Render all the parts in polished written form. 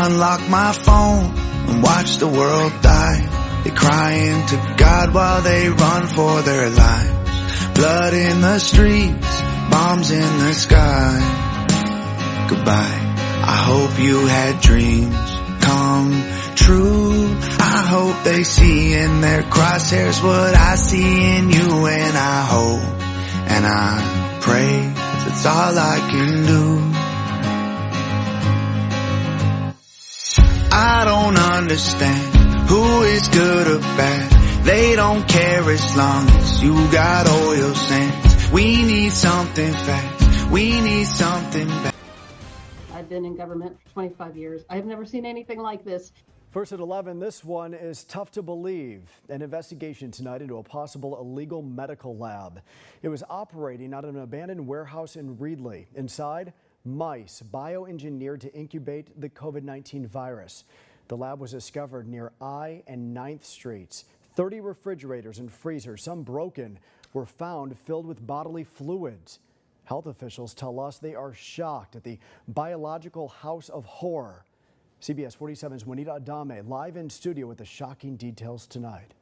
unlock my phone and watch the world die. They cry into God while they run for their lives. Blood in the streets, bombs in the sky. Goodbye. I hope you had dreams come true. I hope they see in their crosshairs what I see in you. And I hope and I pray, that's all I can do. I don't understand who is good or bad. They don't care as long as you got oil sands. We need something fast. We need something bad. I've been in government for 25 years. I've never seen anything like this. First at 11, this one is tough to believe. An investigation tonight into a possible illegal medical lab. It was operating out of an abandoned warehouse in Reedley. Inside, mice bioengineered to incubate the COVID-19 virus. The lab was discovered near I and 9th Streets. 30 refrigerators and freezers, some broken, were found filled with bodily fluids. Health officials tell us they are shocked at the biological house of horror. CBS 47's Juanita Adame live in studio with the shocking details tonight.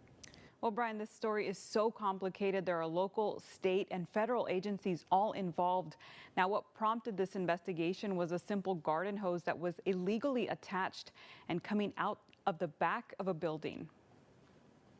Well, Brian, this story is so complicated. There are local, state, and federal agencies all involved. Now, what prompted this investigation was a simple garden hose that was illegally attached and coming out of the back of a building.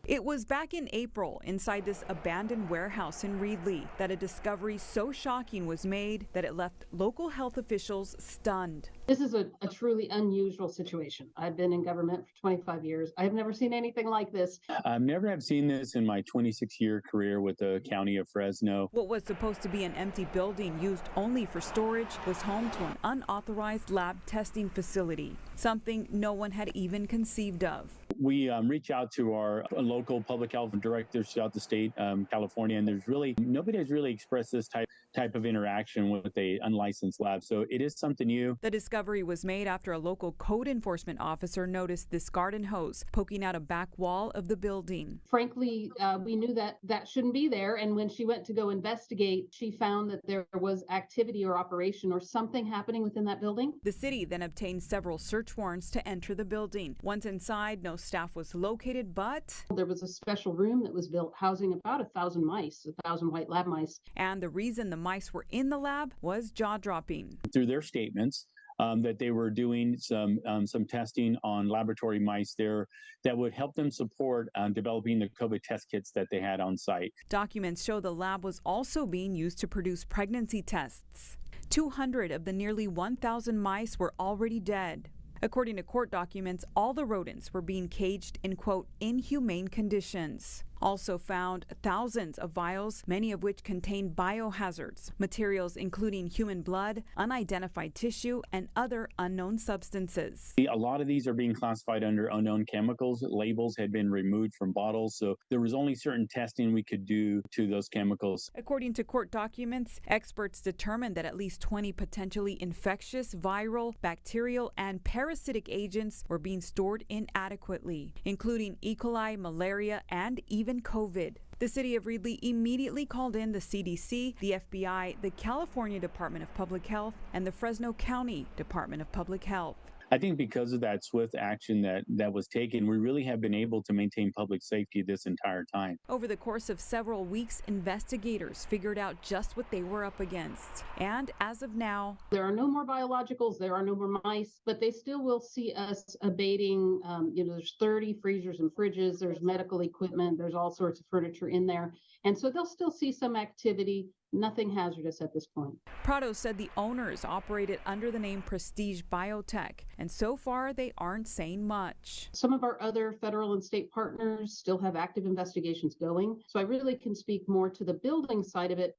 It was back in April inside this abandoned warehouse in Reedley that a discovery so shocking was made that it left local health officials stunned. This is a truly unusual situation. I've been in government for 25 years. I've never seen anything like this. I've never have seen this in my 26-year career with the county of Fresno. What was supposed to be an empty building used only for storage was home to an unauthorized lab testing facility, something no one had even conceived of. We reach out to our local public health directors throughout the state, California, and nobody has really expressed this type of interaction with a unlicensed lab. So it is something new. The discovery was made after a local code enforcement officer noticed this garden hose poking out a back wall of the building. Frankly, we knew that shouldn't be there. And when she went to go investigate, she found that there was activity or operation or something happening within that building. The city then obtained several search warrants to enter the building. Once inside, no staff was located, but there was a special room that was built housing about 1,000 mice, 1,000 white lab mice. And the reason the mice were in the lab was jaw-dropping. Through their statements, that they were doing some testing on laboratory mice there that would help them support developing the COVID test kits that they had on site. Documents show the lab was also being used to produce pregnancy tests. 200 of the nearly 1,000 mice were already dead. According to court documents, all the rodents were being caged in, quote, inhumane conditions. Also found thousands of vials, many of which contain biohazards, materials including human blood, unidentified tissue, and other unknown substances. A lot of these are being classified under unknown chemicals. Labels had been removed from bottles, so there was only certain testing we could do to those chemicals. According to court documents, experts determined that at least 20 potentially infectious, viral, bacterial, and parasitic agents were being stored inadequately, including E. coli, malaria, and even COVID. The city of Reedley immediately called in the CDC, the FBI, the California Department of Public Health, and the Fresno County Department of Public Health. I think because of that swift action that was taken, we really have been able to maintain public safety this entire time. Over the course of several weeks, investigators figured out just what they were up against. And as of now, there are no more biologicals, there are no more mice, but they still will see us abating. There's 30 freezers and fridges, there's medical equipment, there's all sorts of furniture in there. And so they'll still see some activity. Nothing hazardous at this point. Prado said the owners operated under the name Prestige Biotech, and so far they aren't saying much. Some of our other federal and state partners still have active investigations going, so I really can speak more to the building side of it.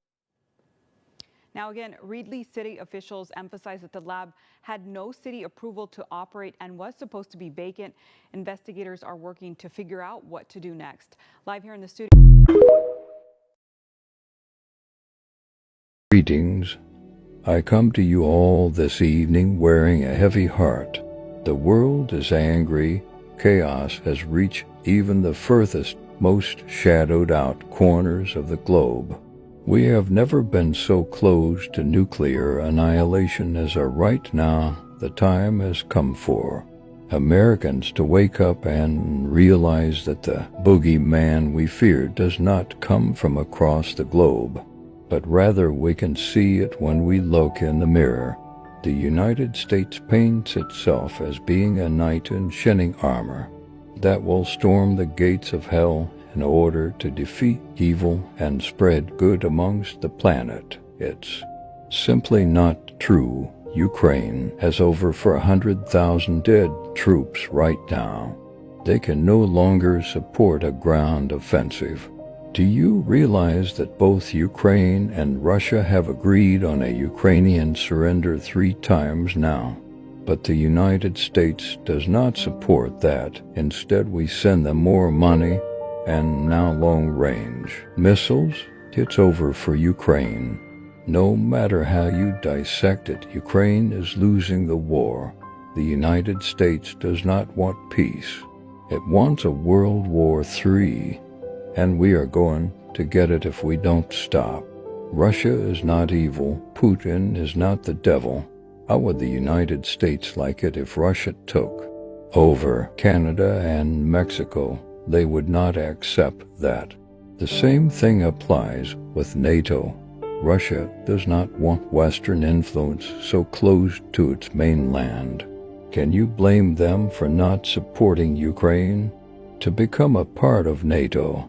Now again, Reedley city officials emphasized that the lab had no city approval to operate and was supposed to be vacant. Investigators are working to figure out what to do next. Live here in the studio. Greetings. I come to you all this evening wearing a heavy heart. The world is angry. Chaos has reached even the furthest, most shadowed out corners of the globe. We have never been so close to nuclear annihilation as are right now. The time has come for. Americans to wake up and realize that the boogeyman we fear does not come from across the globe, but rather we can see it when we look in the mirror. The United States paints itself as being a knight in shining armor that will storm the gates of hell in order to defeat evil and spread good amongst the planet. It's simply not true. Ukraine has over 400,000 dead troops right now. They can no longer support a ground offensive. Do you realize that both Ukraine and Russia have agreed on a Ukrainian surrender 3 times now? But the United States does not support that. Instead, we send them more money and now long-range missiles. It's over for Ukraine. No matter how you dissect it, Ukraine is losing the war. The United States does not want peace. It wants a World War III, and we are going to get it if we don't stop. Russia is not evil. Putin is not the devil. How would the United States like it if Russia took over Canada and Mexico? They would not accept that. The same thing applies with NATO. Russia does not want Western influence so close to its mainland. Can you blame them for not supporting Ukraine to become a part of NATO?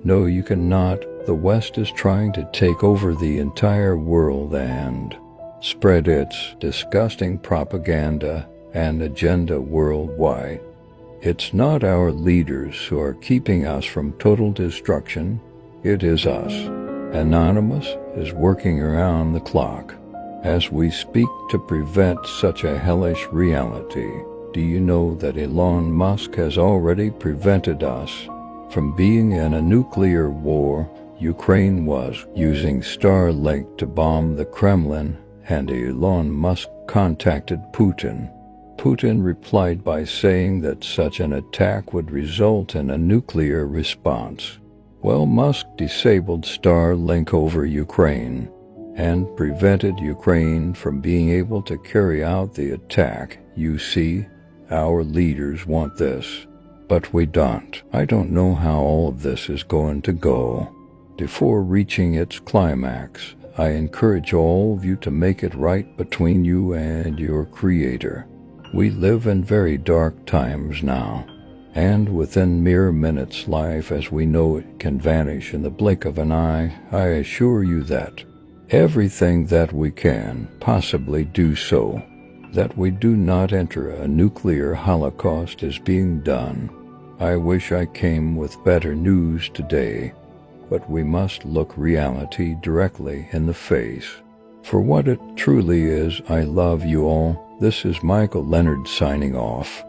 No, you cannot. The West is trying to take over the entire world and spread its disgusting propaganda and agenda worldwide. It's not our leaders who are keeping us from total destruction. It is us. Anonymous is working around the clock as we speak to prevent such a hellish reality. Do you know that Elon Musk has already prevented us from being in a nuclear war? Ukraine was using Starlink to bomb the Kremlin, and Elon Musk contacted Putin. Putin replied by saying that such an attack would result in a nuclear response. Well, Musk disabled Starlink over Ukraine and prevented Ukraine from being able to carry out the attack. You see, our leaders want this, but we don't. I don't know how all of this is going to go. Before reaching its climax, I encourage all of you to make it right between you and your Creator. We live in very dark times now. And within mere minutes, life as we know it can vanish in the blink of an eye. I assure you that everything that we can possibly do so, that we do not enter a nuclear holocaust is being done. I wish I came with better news today, but we must look reality directly in the face. For what it truly is, I love you all. This is Michael Leonard signing off.